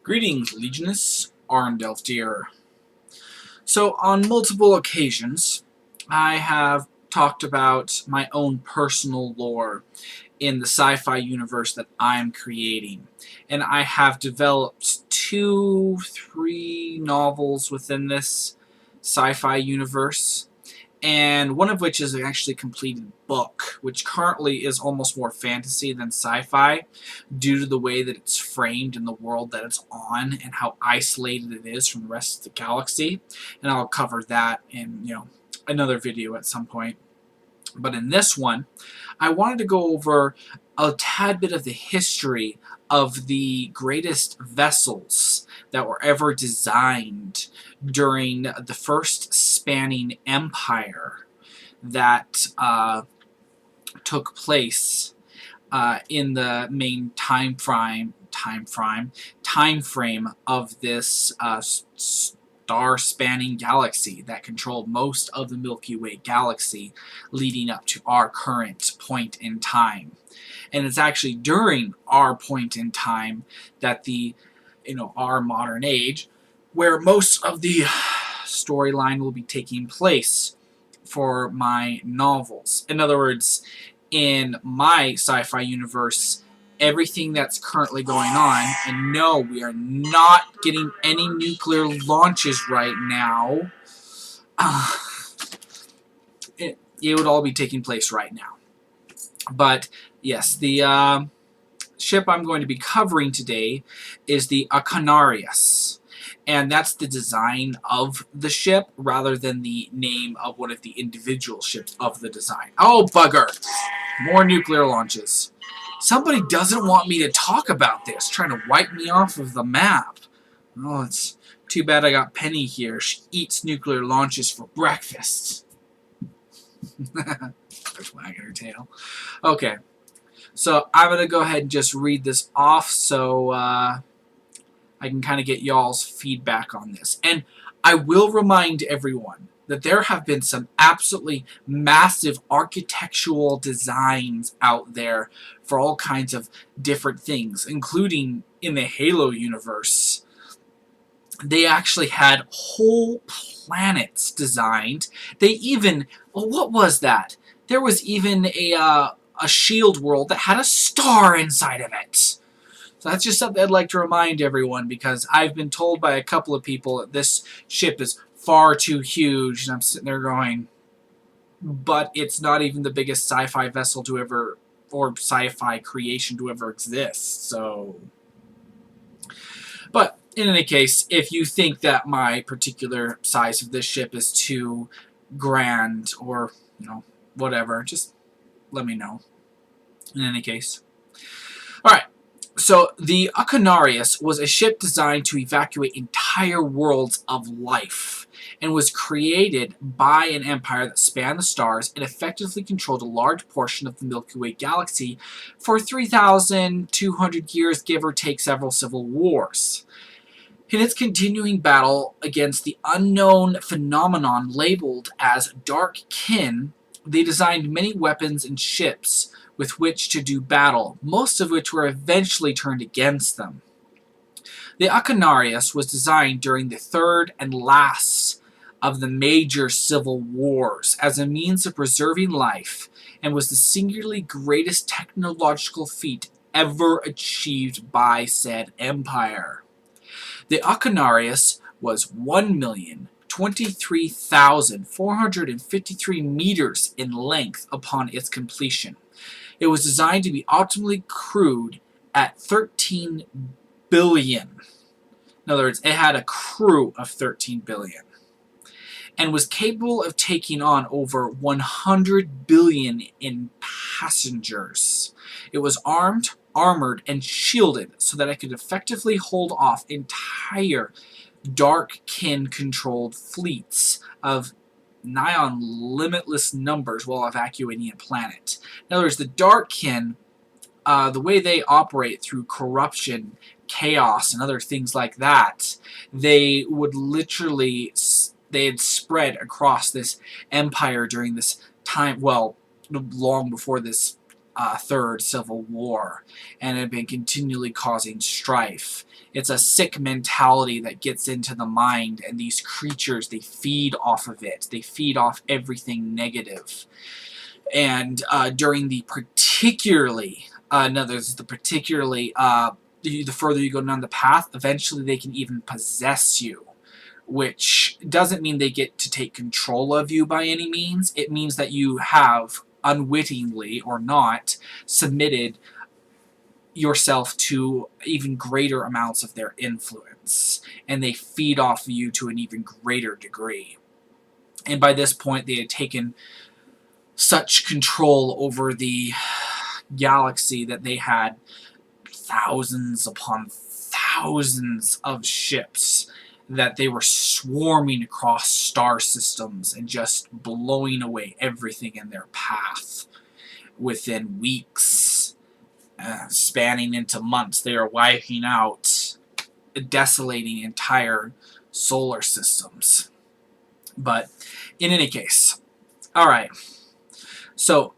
Greetings, Legunus. Arendelft here. So, on multiple occasions, I have talked about my own personal lore in the sci-fi universe that I'm creating. And I have developed 3 novels within this sci-fi universe, and one of which is an actually completed book, which currently is almost more fantasy than sci-fi due to the way that it's framed in the world that it's on and how isolated it is from the rest of the galaxy. And I'll cover that in another video at some point. But in this one, I wanted to go over a tad bit of the history of the greatest vessels that were ever designed during the first spanning empire that took place in the main time frame of this star-spanning galaxy that controlled most of the Milky Way galaxy leading up to our current point in time. And it's actually during our point in time that our modern age, where most of the storyline will be taking place for my novels. In other words, in my sci-fi universe, everything that's currently going on, and no, we are not getting any nuclear launches right now. It would all be taking place right now. But yes, the ship I'm going to be covering today is the Arkanarius. And that's the design of the ship rather than the name of one of the individual ships of the design. Oh, bugger! More nuclear launches. Somebody doesn't want me to talk about this, trying to wipe me off of the map. Oh, it's too bad I got Penny here. She eats nuclear launches for breakfast. Just wagging her tail. Okay, so I'm going to go ahead and just read this off so I can kind of get y'all's feedback on this. And I will remind everyone that there have been some absolutely massive architectural designs out there for all kinds of different things, including in the Halo universe. They actually had whole planets designed. They even, well, what was that? There was even a shield world that had a star inside of it. So that's just something I'd like to remind everyone, because I've been told by a couple of people that this ship is far too huge, and I'm sitting there going, but it's not even the biggest sci-fi vessel to ever, or sci-fi creation to ever exist, so. But in any case, if you think that my particular size of this ship is too grand, or, whatever, just let me know. In any case. Alright. So, the Arkanarius was a ship designed to evacuate entire worlds of life, and was created by an empire that spanned the stars and effectively controlled a large portion of the Milky Way galaxy for 3,200 years, give or take several civil wars. In its continuing battle against the unknown phenomenon labeled as Dark Kin, they designed many weapons and ships with which to do battle, most of which were eventually turned against them. The Arkanarius was designed during the third and last of the major civil wars as a means of preserving life, and was the singularly greatest technological feat ever achieved by said empire. The Arkanarius was 1,023,453 meters in length upon its completion. It was designed to be optimally crewed at 13 billion. In other words, it had a crew of 13 billion. And was capable of taking on over 100 billion in passengers. It was armed, armored, and shielded so that it could effectively hold off entire Dark Kin-controlled fleets of nigh on limitless numbers while evacuating a planet. In other words, the Dark Kin, the way they operate through corruption, chaos, and other things like that, they would literally, they had spread across this empire during this time, well, long before this Third Civil War, and had been continually causing strife. It's a sick mentality that gets into the mind, and these creatures, they feed off of it. They feed off everything negative. And during the particularly, the further you go down the path, eventually they can even possess you, which doesn't mean they get to take control of you by any means. It means that you have, unwittingly or not, submitted yourself to even greater amounts of their influence, and they feed off of you to an even greater degree. And by this point, they had taken such control over the galaxy that they had thousands upon thousands of ships that they were swarming across star systems and just blowing away everything in their path. Within weeks, spanning into months, they are wiping out, desolating entire solar systems. But in any case, alright. So,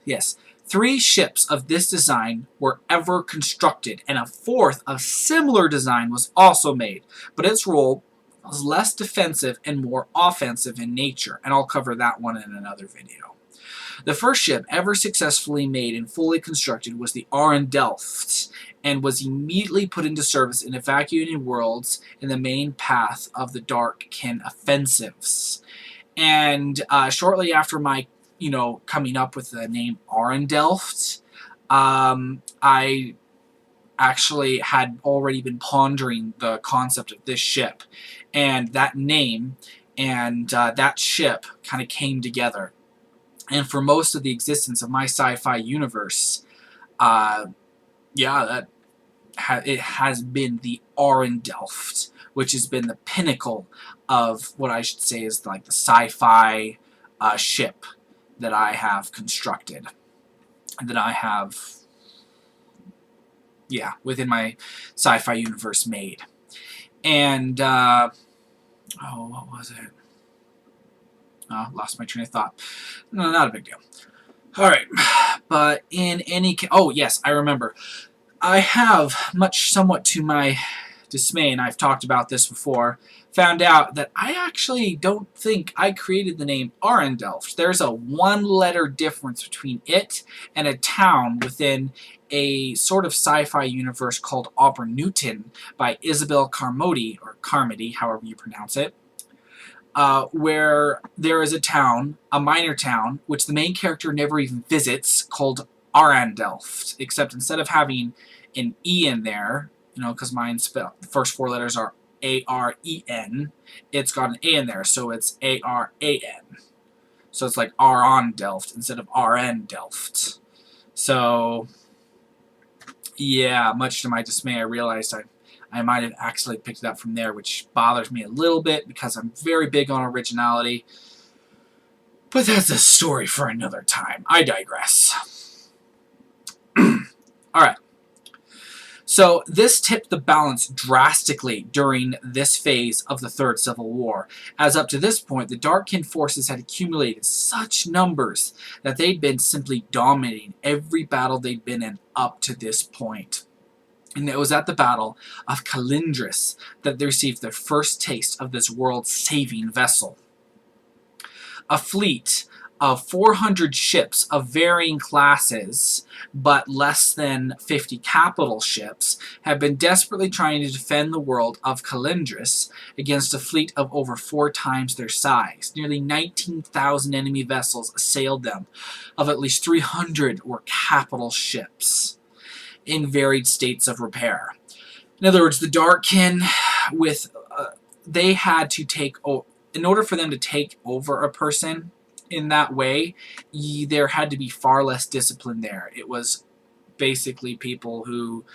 yes, 3 ships of this design were ever constructed, and a 4th of similar design was also made, but its role was less defensive and more offensive in nature, and I'll cover that one in another video. The first ship ever successfully made and fully constructed was the Arendelft, and was immediately put into service in evacuating worlds in the main path of the Darkkin offensives. And shortly after my coming up with the name Arendelft, I actually had already been pondering the concept of this ship, and that name and that ship kind of came together. And for most of the existence of my sci-fi universe, it has been the Arendelft, which has been the pinnacle of what I should say is like the sci-fi ship that I have constructed, that I have, within my sci-fi universe made. And, what was it? Oh, lost my train of thought. No, not a big deal. Alright, but in any case, oh yes, I remember. I have, somewhat to my dismay, and I've talked about this before, found out that I actually don't think I created the name Arendelft. There's a 1-letter difference between it and a town within a sort of sci-fi universe called Newton by Isabel Carmody, or Carmody, however you pronounce it, where there is a town, a minor town, which the main character never even visits, called Arendelft, except instead of having an E in there, because mine's spelled, the first 4 letters are A-R-E-N, it's got an A in there, so it's A-R-A-N. So it's like Arendelft instead of Arendelft. So, yeah, much to my dismay, I realized I might have actually picked it up from there, which bothers me a little bit because I'm very big on originality. But that's a story for another time. I digress. Alright. So this tipped the balance drastically during this phase of the Third Civil War, as up to this point the Darkkin forces had accumulated such numbers that they'd been simply dominating every battle they'd been in up to this point. And it was at the Battle of Calindris that they received their first taste of this world-saving vessel. A fleet of 400 ships of varying classes, but less than 50 capital ships, have been desperately trying to defend the world of Calindris against a fleet of over 4 times their size. Nearly 19,000 enemy vessels assailed them, of at least 300 were capital ships in varied states of repair. In other words, the Darkkin, they had to take, in order for them to take over a person in that way, there had to be far less discipline there. It was basically people who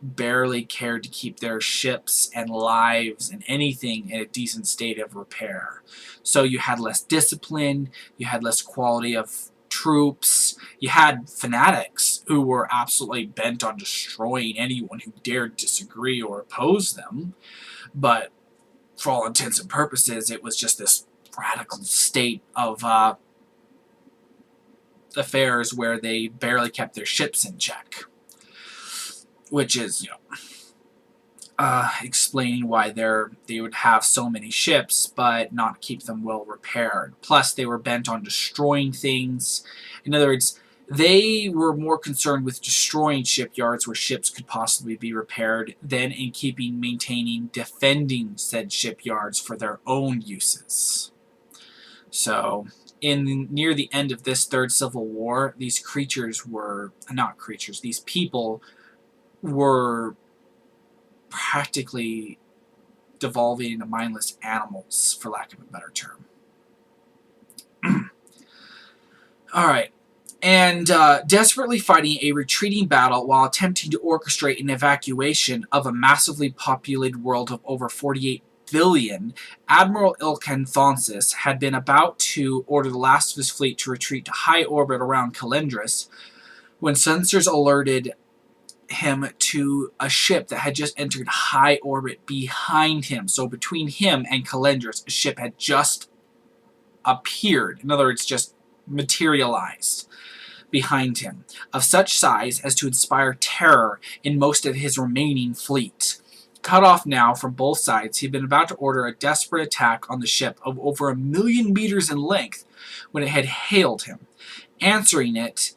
barely cared to keep their ships and lives and anything in a decent state of repair. So you had less discipline, you had less quality of troops, you had fanatics who were absolutely bent on destroying anyone who dared disagree or oppose them, but for all intents and purposes it was just this radical state of affairs where they barely kept their ships in check, which is, explaining why they would have so many ships but not keep them well repaired. Plus, they were bent on destroying things. In other words, they were more concerned with destroying shipyards where ships could possibly be repaired than in maintaining, defending said shipyards for their own uses. So, near the end of this Third Civil War, these people were practically devolving into mindless animals, for lack of a better term. Alright. And desperately fighting a retreating battle while attempting to orchestrate an evacuation of a massively populated world of over 48 billion, Admiral Ilkan Thonsis had been about to order the last of his fleet to retreat to high orbit around Calendris when sensors alerted him to a ship that had just entered high orbit behind him. So between him and Calendris, a ship had just appeared. In other words, just materialized behind him, of such size as to inspire terror in most of his remaining fleet. Cut off now from both sides, he'd been about to order a desperate attack on the ship of over 1 million meters in length when it had hailed him. Answering it,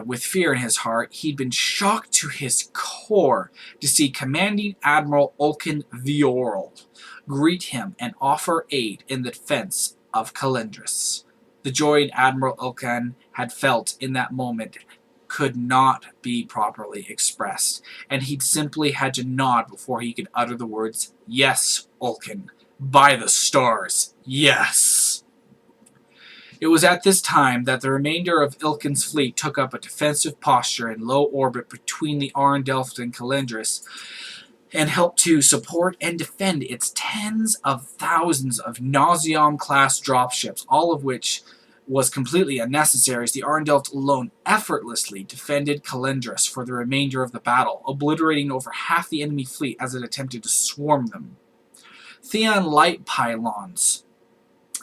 with fear in his heart, he'd been shocked to his core to see Commanding Admiral Ulkan Viorl greet him and offer aid in the defense of Calendris. The joy Admiral Ulkan had felt in that moment could not be properly expressed, and he'd simply had to nod before he could utter the words, "Yes, Ulkan, by the stars, yes." It was at this time that the remainder of Ilkan's fleet took up a defensive posture in low orbit between the Arendelft and Calendris, and helped to support and defend its tens of thousands of Nauseam-class dropships, all of which was completely unnecessary, as the Arendelft alone effortlessly defended Calendris for the remainder of the battle, obliterating over half the enemy fleet as it attempted to swarm them. Theon light pylons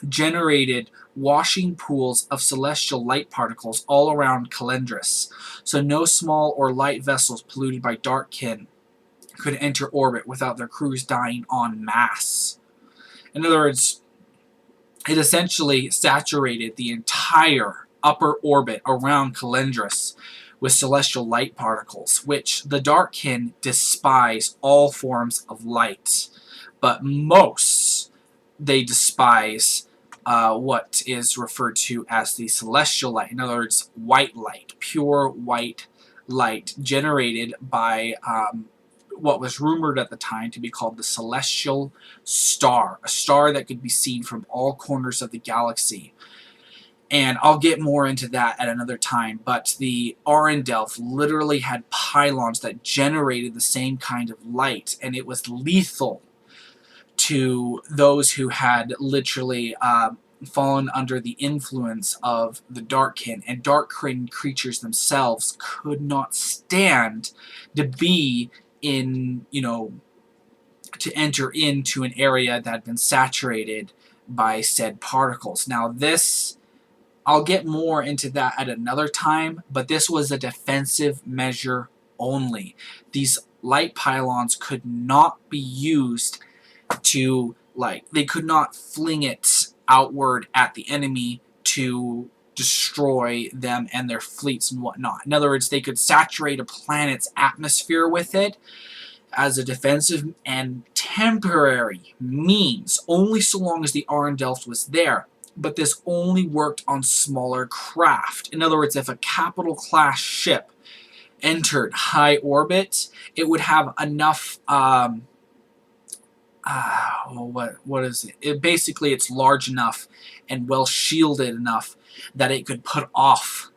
generated washing pools of celestial light particles all around Calendris, so no small or light vessels polluted by darkkin could enter orbit without their crews dying en masse. In other words, it essentially saturated the entire upper orbit around Calendris with celestial light particles, which the darkkin despise all forms of light, but most they despise what is referred to as the celestial light. In other words, white light, pure white light generated by what was rumored at the time to be called the celestial star, a star that could be seen from all corners of the galaxy. And I'll get more into that at another time, but the Arendelft literally had pylons that generated the same kind of light, and it was lethal to those who had literally fallen under the influence of the darkkin, and darkkin creatures themselves could not stand to be in, to enter into an area that had been saturated by said particles. Now this, I'll get more into that at another time, but this was a defensive measure only. These light pylons could not be used to, they could not fling it outward at the enemy to destroy them and their fleets and whatnot. In other words, they could saturate a planet's atmosphere with it as a defensive and temporary means, only so long as the Arendelft was there. But this only worked on smaller craft. In other words, if a capital class ship entered high orbit, it would have enough what is it? Basically, it's large enough and well shielded enough that it could put off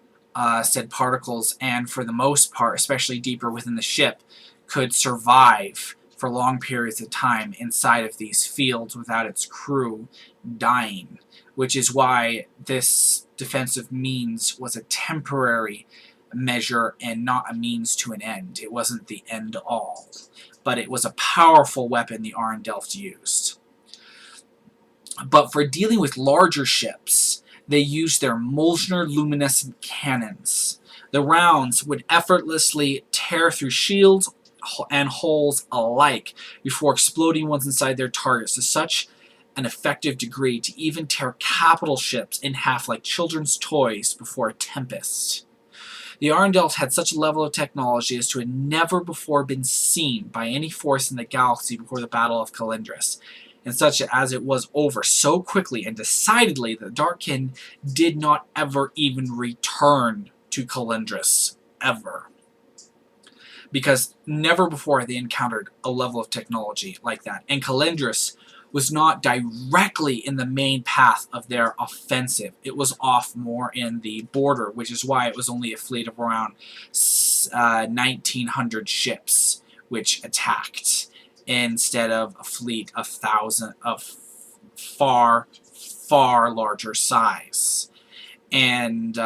said particles, and for the most part, especially deeper within the ship, could survive for long periods of time inside of these fields without its crew dying, which is why this defensive means was a temporary measure and not a means to an end. It wasn't the end all, but it was a powerful weapon the Arendelft used. But for dealing with larger ships, they used their Molchner luminescent cannons. The rounds would effortlessly tear through shields and holes alike before exploding once inside their targets to such an effective degree to even tear capital ships in half like children's toys before a tempest. The Arendelft had such a level of technology as to have never before been seen by any force in the galaxy before the Battle of Calendris, and such as it was over so quickly and decidedly that the Darkkin did not ever even return to Calendris, ever. Because never before had they encountered a level of technology like that. And Calendris was not directly in the main path of their offensive. It was off more in the border, which is why it was only a fleet of around 1,900 ships which attacked, instead of a fleet of far, far larger size. And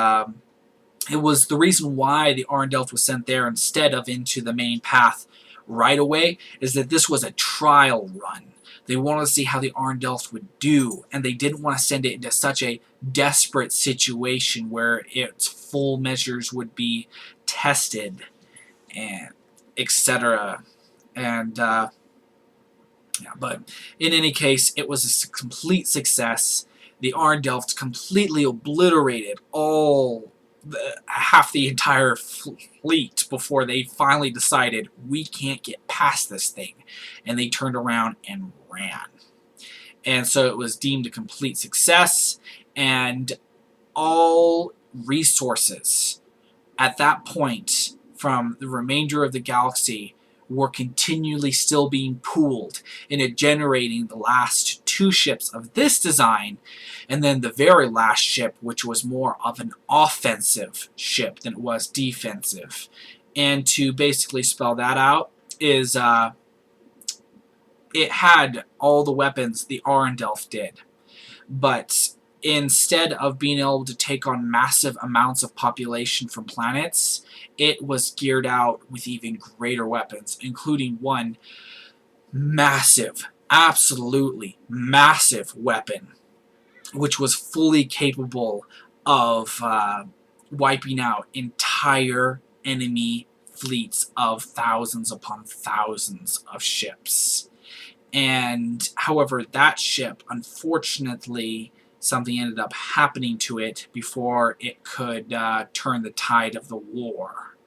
it was the reason why the Arendelft was sent there instead of into the main path right away, is that this was a trial run. They wanted to see how the Arendelft would do, and they didn't want to send it into such a desperate situation where its full measures would be tested, and etc. And yeah, but in any case, it was a complete success. The Arendelft completely obliterated half the entire fleet before they finally decided, we can't get past this thing, and they turned around and ran. And so it was deemed a complete success, and all resources at that point from the remainder of the galaxy were continually still being pooled into generating the last 2 ships of this design, and then the very last ship, which was more of an offensive ship than it was defensive. And to basically spell that out is it had all the weapons the Arendelft did, but instead of being able to take on massive amounts of population from planets, it was geared out with even greater weapons, including one massive, absolutely massive weapon, which was fully capable of wiping out entire enemy fleets of thousands upon thousands of ships. And however, that ship, unfortunately, something ended up happening to it before it could turn the tide of the war.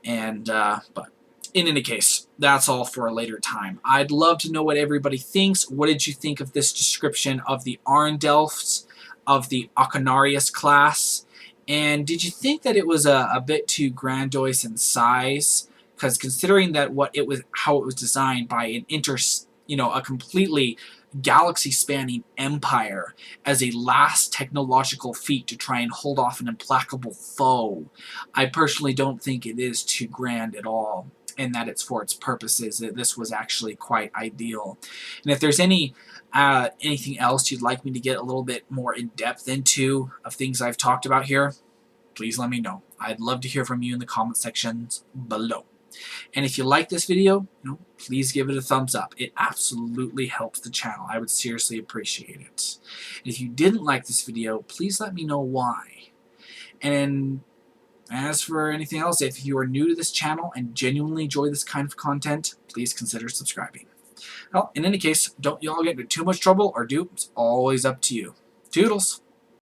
And but in any case, that's all for a later time. I'd love to know what everybody thinks. What did you think of this description of the Arendelft, of the Arkanarius Class? And did you think that it was a bit too grandiose in size? Because considering that how it was designed by a completely galaxy-spanning empire as a last technological feat to try and hold off an implacable foe, I personally don't think it is too grand at all, and that it's for its purposes. That this was actually quite ideal. And if there's anything else you'd like me to get a little bit more in depth into of things I've talked about here, please let me know. I'd love to hear from you in the comment sections below. And if you like this video, please give it a thumbs up. It absolutely helps the channel. I would seriously appreciate it. And if you didn't like this video, please let me know why. And as for anything else, if you are new to this channel and genuinely enjoy this kind of content, please consider subscribing. Well, in any case, don't y'all get into too much trouble or do. It's always up to you. Toodles!